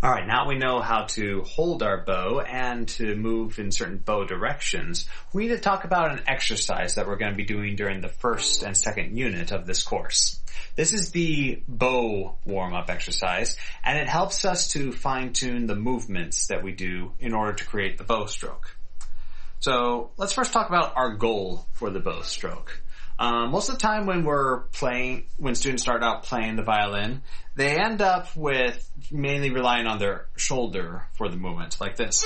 All right, now we know how to hold our bow and to move in certain bow directions. We need to talk about an exercise that we're going to be doing during the first and second unit of this course. This is the bow warm-up exercise, and it helps us to fine-tune the movements that we do in order to create the bow stroke. So let's first talk about our goal for the bow stroke. Most of the time when students start out playing the violin, they end up with mainly relying on their shoulder for the movement, like this.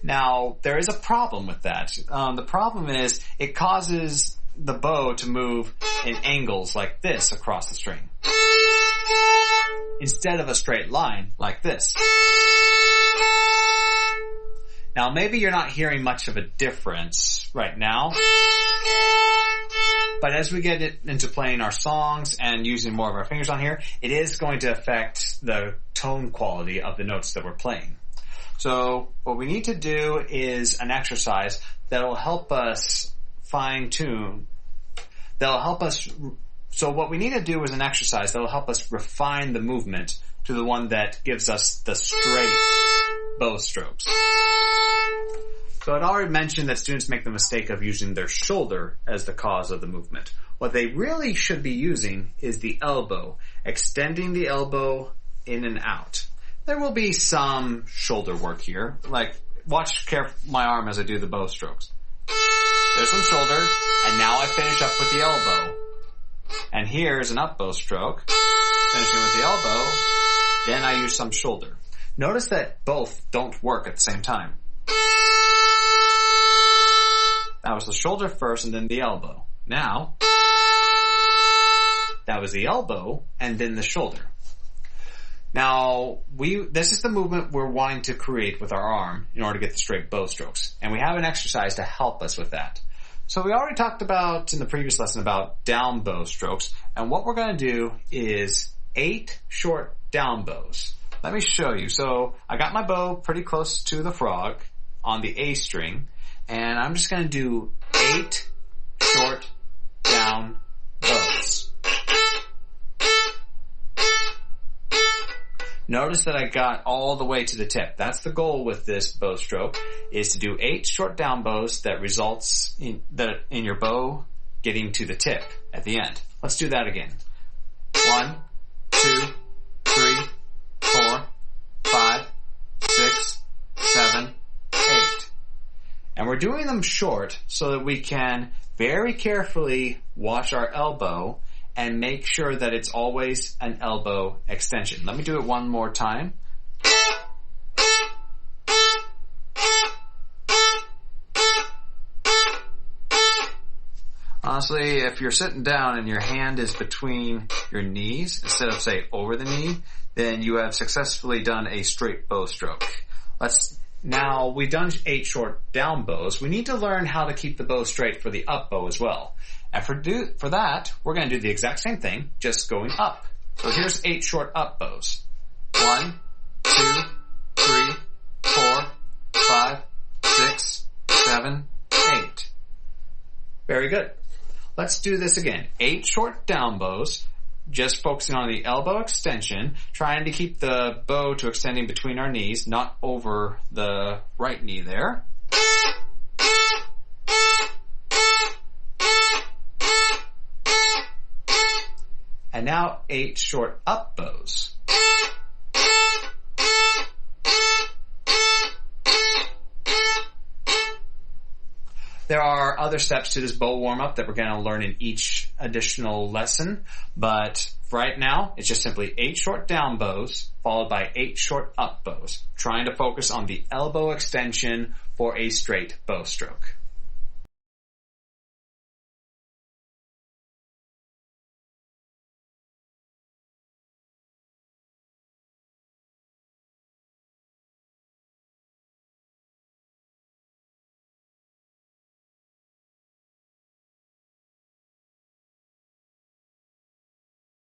Now, there is a problem with that. The problem is it causes the bow to move in angles like this across the string, instead of a straight line like this. Now, maybe you're not hearing much of a difference right now, but as we get into playing our songs and using more of our fingers on here, it is going to affect the tone quality of the notes that we're playing. So what we need to do is an exercise that will help us fine-tune, so what we need to do is an exercise that will help us refine the movement to the one that gives us the straight bow strokes. So I'd already mentioned that students make the mistake of using their shoulder as the cause of the movement. What they really should be using is the elbow, extending the elbow in and out. There will be some shoulder work here, like watch my arm as I do the bow strokes. There's some shoulder, and now I finish up with the elbow. And here's an up bow stroke, finishing with the elbow, then I use some shoulder. Notice that both don't work at the same time. That was the shoulder first and then the elbow. Now, that was the elbow and then the shoulder. Now, this is the movement we're wanting to create with our arm in order to get the straight bow strokes. And we have an exercise to help us with that. So we already talked about in the previous lesson about down bow strokes. And what we're going to do is 8 short down bows. Let me show you. So I got my bow pretty close to the frog on the A string. And I'm just going to do 8 short down bows. Notice that I got all the way to the tip. That's the goal with this bow stroke, is to do 8 short down bows that results in your bow getting to the tip at the end. Let's do that again. 1, 2, 3, 4, 5, 6, 7, 8. And we're doing them short so that we can very carefully watch our elbow and make sure that it's always an elbow extension. Let me do it one more time. Honestly, if you're sitting down and your hand is between your knees instead of, say, over the knee, then you have successfully done a straight bow stroke. Now, we've done 8 short down bows. We need to learn how to keep the bow straight for the up bow as well. And for that, we're going to do the exact same thing, just going up. So here's 8 short up bows. 1, 2, 3, 4, 5, 6, 7, 8. Very good. Let's do this again. 8 short down bows, just focusing on the elbow extension, trying to keep the bow to extending between our knees, not over the right knee there. And now 8 short up bows. There are other steps to this bow warm-up that we're going to learn in each additional lesson, but right now it's just simply 8 short down bows followed by 8 short up bows, trying to focus on the elbow extension for a straight bow stroke.